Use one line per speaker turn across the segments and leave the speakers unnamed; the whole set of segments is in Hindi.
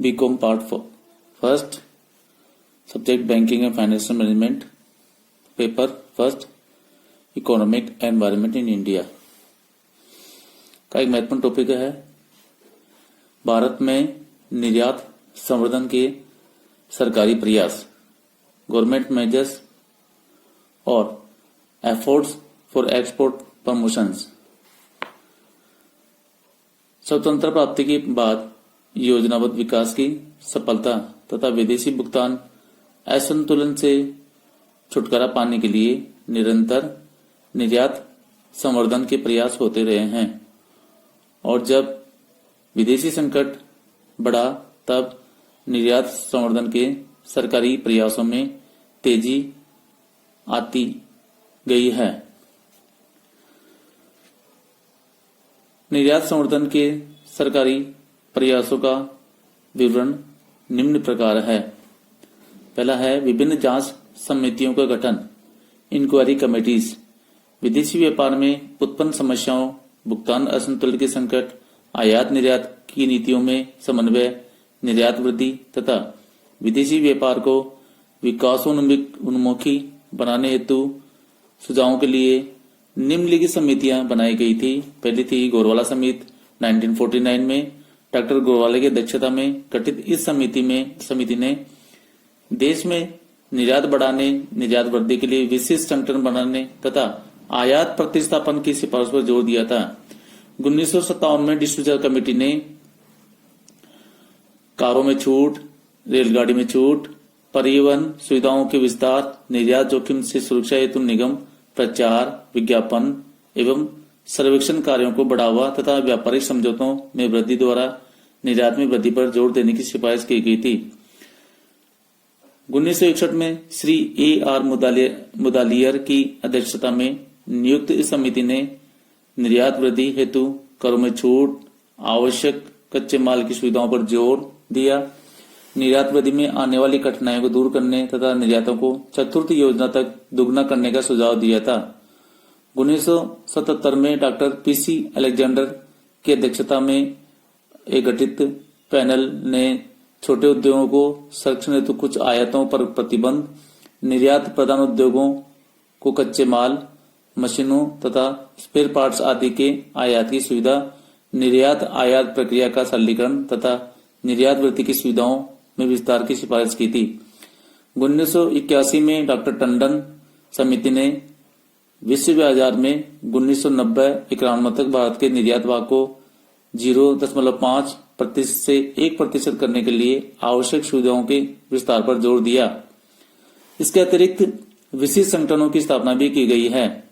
BCom part first, subject banking and financial management, paper first, economic environment in India का एक महत्वपूर्ण टॉपिक है। भारत में निर्यात संवर्धन के सरकारी प्रयास, गवर्नमेंट मेजर्स और एफर्ट्स फॉर एक्सपोर्ट प्रमोशंस। स्वतंत्रता प्राप्ति के बाद योजनाबद्ध विकास की सफलता तथा विदेशी भुगतान असंतुलन से छुटकारा पाने के लिए निरंतर निर्यात संवर्धन के प्रयास होते रहे हैं और जब विदेशी संकट बढ़ा तब निर्यात संवर्धन के सरकारी प्रयासों में तेजी आती गई है। निर्यात संवर्धन के सरकारी प्रयासों का विवरण निम्न प्रकार है। पहला है विभिन्न जांच समितियों का गठन, इंक्वायरी कमेटीज, विदेशी व्यापार में उत्पन्न समस्याओं, भुगतान असंतुलन के संकट, आयात निर्यात की नीतियों में समन्वय, निर्यात वृद्धि तथा विदेशी व्यापार को विकासोन्मुखी बनाने हेतु सुझावों के लिए निम्नलिखित समितियां बनाई गई थी। पहली थी गोरवाला समिति 1949 में। डॉक्टर गोरवाला की अध्यक्षता में गठित इस समिति ने देश में निर्यात बढ़ाने, निर्यात वृद्धि के लिए विशिष्ट संगठन बनाने तथा आयात प्रतिस्थापन की सिफारिश पर जोर दिया था। 1957 में डिस्ट्रीब्यूटर कमेटी ने कारों में छूट, रेलगाड़ी में छूट, परिवहन सुविधाओं के विस्तार, निर्यात जोखिम से सुरक्षा हेतु निगम, प्रचार, विज्ञापन एवं सर्वेक्षण कार्यों को बढ़ावा तथा व्यापारिक समझौतों में वृद्धि द्वारा निर्यात में वृद्धि पर जोर देने की सिफारिश की गई थी। 1961 में श्री A.R. मुदालियर की अध्यक्षता में नियुक्त इस समिति ने निर्यात वृद्धि हेतु करों में छूट, आवश्यक कच्चे माल की सुविधाओं पर जोर दिया, निर्यात वृद्धि में आने वाली कठिनाइयों को दूर करने तथा निर्यातों को चतुर्थ योजना तक दुगना करने का सुझाव दिया था। 1977 में डॉक्टर P.C. अलेक्जेंडर की अध्यक्षता में एक गठित पैनल ने छोटे उद्योगों को संरक्षण हेतु कुछ आयातों पर प्रतिबंध, निर्यात प्रधान उद्योगों को कच्चे माल, मशीनों तथा स्पेयर पार्ट्स आदि के आयात की सुविधा, निर्यात आयात प्रक्रिया का सरलीकरण तथा निर्यात वृद्धि की सुविधाओं में विस्तार की सिफारिश की थी। 1981 में डॉक्टर टंडन समिति ने विश्व बाजार में 1990-91 तक भारत के निर्यात भाग को 0.5% से 1% करने के लिए आवश्यक सुविधाओं के विस्तार पर जोर दिया। इसके अतिरिक्त विशिष्ट संगठनों की स्थापना भी की गई है,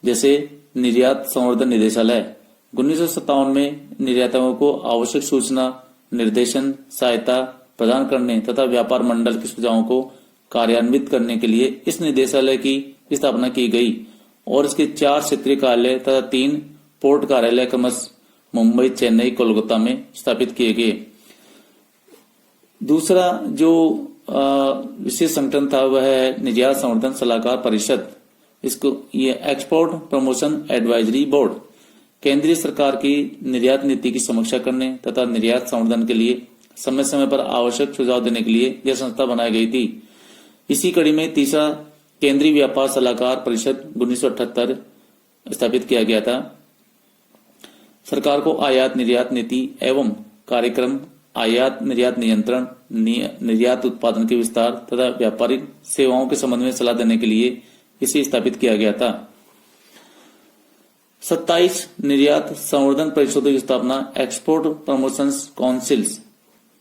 जैसे निर्यात संवर्धन निदेशालय। 1957 में निर्यातकों को आवश्यक सूचना, निर्देशन, सहायता प्रदान करने तथा व्यापार मंडल की सुझावों को कार्यान्वित करने के लिए इस निदेशालय की स्थापना की गई और इसके 4 क्षेत्रीय कार्यालय तथा 3 पोर्ट कार्यालय क्रमशः मुंबई, चेन्नई, कोलकाता में स्थापित किए गए। दूसरा जो विशेष संगठन था वह है निर्यात संवर्धन सलाहकार परिषद। इसको ये एक्सपोर्ट प्रमोशन एडवाइजरी बोर्ड केंद्रीय सरकार की निर्यात नीति की समीक्षा करने तथा निर्यात संवर्धन के लिए समय समय पर आवश्यक सुझाव देने के लिए यह संस्था बनाई गई थी। इसी कड़ी में तीसरा केंद्रीय व्यापार सलाहकार परिषद 1978 स्थापित किया गया था। सरकार को आयात निर्यात नीति एवं कार्यक्रम, आयात निर्यात नियंत्रण, निर्यात उत्पादन के विस्तार तथा व्यापारिक सेवाओं के संबंध में सलाह देने के लिए इसे स्थापित किया गया था। 27 निर्यात संवर्धन परिषदों की स्थापना, एक्सपोर्ट प्रमोशंस काउंसिल्स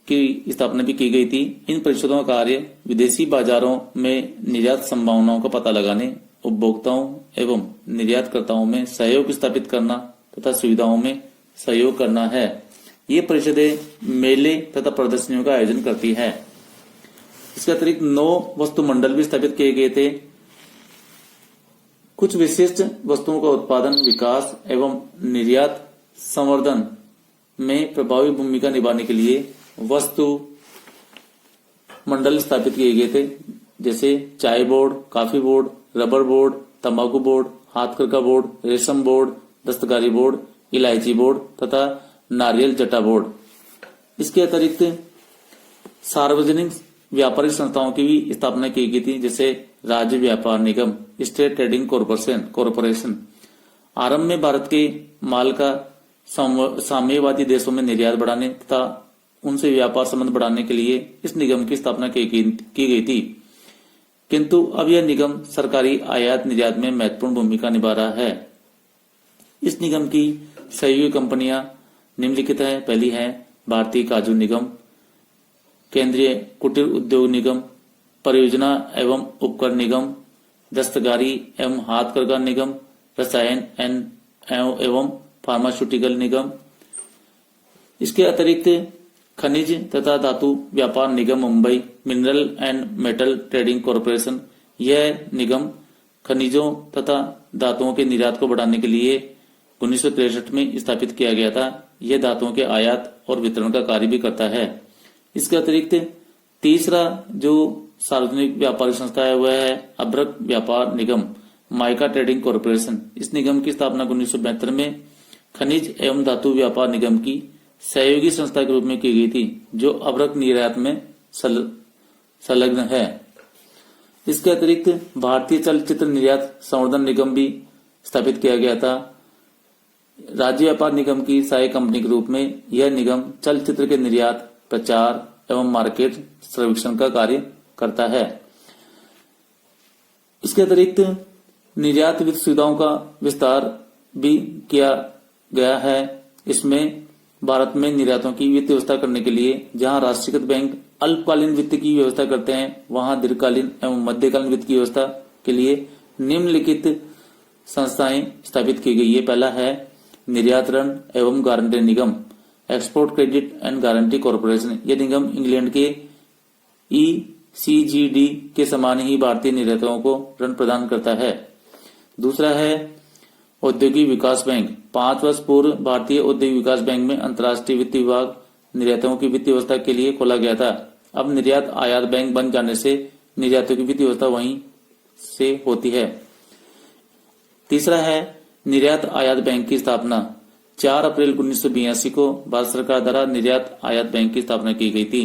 की स्थापना भी की गई थी। इन परिषदों का कार्य विदेशी बाजारों में निर्यात संभावनाओं का पता लगाने, उपभोक्ताओं एवं निर्यातकर्ताओं में सहयोग स्थापित करना तथा सुविधाओं में सहयोग करना है। ये परिषदें मेले तथा प्रदर्शनियों का आयोजन करती है। इसके अतिरिक्त 9 वस्तु मंडल भी स्थापित किए गए थे। कुछ विशिष्ट वस्तुओं का उत्पादन, विकास एवं निर्यात संवर्धन में प्रभावी भूमिका निभाने के लिए वस्तु मंडल स्थापित किए गए थे, जैसे चाय बोर्ड, काफी बोर्ड, रबर बोर्ड, तंबाकू बोर्ड, हाथकरघा बोर्ड, रेशम बोर्ड, दस्तकारी बोर्ड, इलायची बोर्ड तथा नारियल जटा बोर्ड। इसके अतिरिक्त सार्वजनिक व्यापारिक संस्थाओं की भी स्थापना की गई थी, जैसे राज्य व्यापार निगम, स्टेट ट्रेडिंग कॉरपोरेशन। आरंभ में भारत के माल का साम्यवादी देशों में निर्यात बढ़ाने तथा उनसे व्यापार संबंध बढ़ाने के लिए इस निगम की स्थापना की गई थी, किंतु अब यह निगम सरकारी आयात निर्यात में महत्वपूर्ण भूमिका निभा रहा है। इस निगम की सहयोगी कंपनियां निम्नलिखित है। पहली है भारतीय काजू निगम, केंद्रीय कुटीर उद्योग निगम, परियोजना एवं उपकरण निगम, दस्तकारी एवं हाथकरघा निगम, रसायन एवं फार्मास्यूटिकल निगम। इसके अतिरिक्त खनिज तथा धातु व्यापार निगम Mumbai, mineral and metal trading corporation. यह निगम खनिजों तथा धातुओं के निर्यात को बढ़ाने के लिए 1963 में स्थापित किया गया था। यह धातुओं के आयात और वितरण का कार्य भी करता है। इसके अतिरिक्त तीसरा जो सार्वजनिक व्यापारिक संस्था है वह है अभ्रक व्यापार निगम, माइका ट्रेडिंग कॉरपोरेशन। इस निगम की स्थापना 1972 में खनिज एवं धातु व्यापार निगम की सहयोगी संस्था के रूप में की गई थी, जो अभ्रक निर्यात में संलग्न है। इसके अतिरिक्त भारतीय चलचित्र निर्यात संवर्धन निगम भी स्थापित किया गया था। राज्य व्यापार निगम की सहायक कंपनी के रूप में यह निगम चलचित्र के निर्यात, प्रचार एवं मार्केट सर्वेक्षण का कार्य करता है। इसके अतिरिक्त निर्यात वित्त सुविधाओं का विस्तार भी किया गया है। इसमें भारत में निर्यातों की वित्त व्यवस्था करने के लिए जहां राष्ट्रीयकृत बैंक अल्पकालीन वित्त की व्यवस्था करते हैं, वहां दीर्घकालीन एवं मध्यकालीन वित्त की व्यवस्था के लिए निम्नलिखित संस्थाएं स्थापित की गई है। पहला है निर्यात ऋण एवं guarantee Nigam, export credit and guarantee corporation. यह निगम इंग्लैंड के ECGD के समान ही भारतीय निर्यातकों को ऋण प्रदान करता है। दूसरा है औद्योगिक विकास बैंक। 5 वर्ष पूर्व भारतीय औद्योगिक विकास बैंक में अंतर्राष्ट्रीय वित्त विभाग निर्यातकों की वित्त व्यवस्था के लिए खोला गया था। अब निर्यात आयात बैंक बन जाने से निर्यातों की वित्त व्यवस्था वहीं से होती है। तीसरा है निर्यात आयात बैंक की स्थापना। 4 अप्रैल 1982 को भारत सरकार द्वारा निर्यात आयात बैंक की स्थापना की गई थी।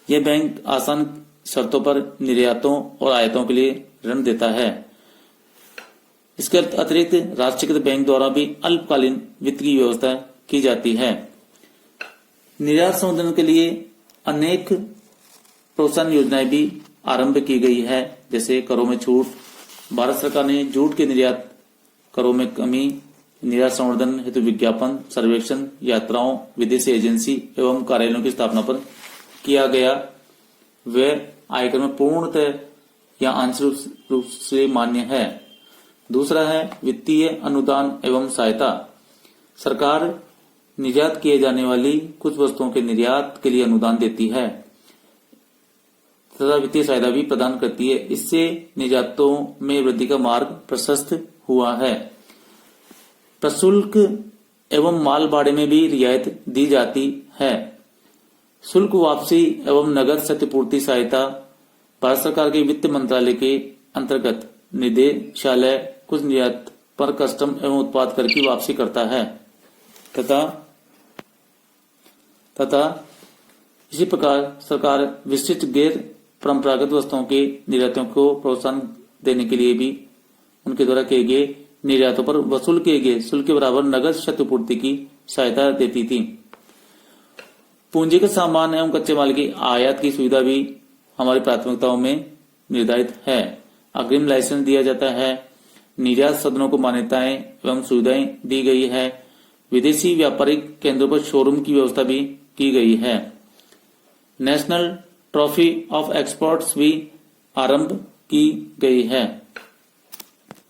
यह बैंक आसान शर्तों पर निर्यातों और आयातों के लिए ऋण देता है। इसके अतिरिक्त राष्ट्रीयकृत बैंक द्वारा भी अल्पकालीन वित्त की व्यवस्था की जाती है। निर्यात संवर्धन के लिए अनेक प्रोत्साहन योजनाएं भी आरंभ की गई है, जैसे करों में छूट। भारत सरकार ने जूट के निर्यात करों में कमी, निर्यात संवर्धन हेतु विज्ञापन, सर्वेक्षण, यात्राओं, विदेशी एजेंसी एवं कार्यालयों की स्थापना पर किया गया व्यय आयकर में पूर्णतः या आंशिक रूप से मान्य है। दूसरा है वित्तीय अनुदान एवं सहायता। सरकार निर्यात किए जाने वाली कुछ वस्तुओं के निर्यात के लिए अनुदान देती है तथा वित्तीय सहायता भी प्रदान करती है। इससे निर्यातों में वृद्धि का मार्ग प्रशस्त हुआ है। प्रशुल्क एवं माल भाड़े में भी रियायत दी जाती है। शुल्क वापसी एवं नगद क्षतिपूर्ति सहायता भारत सरकार के वित्त मंत्रालय के अंतर्गत निदेशालय कुछ निर्यात पर कस्टम एवं उत्पाद कर की वापसी करता है तथा इसी प्रकार सरकार विशिष्ट गैर परंपरागत वस्तुओं के निर्यातों को प्रोत्साहन देने के लिए भी उनके द्वारा किए गए निर्यातों पर वसूल किए गए शुल्क के बराबर नगद क्षतिपूर्ति की सहायता देती थी। पूंजीगत सामान एवं कच्चे माल की आयात की सुविधा भी हमारी प्राथमिकताओं में निर्धारित है। अग्रिम लाइसेंस दिया जाता है। निर्यात सदनों को मान्यताएं एवं सुविधाएं दी गई है। विदेशी व्यापारिक केंद्रों पर शोरूम की व्यवस्था भी की गई है। नेशनल ट्रॉफी ऑफ एक्सपोर्ट्स भी आरंभ की गई है।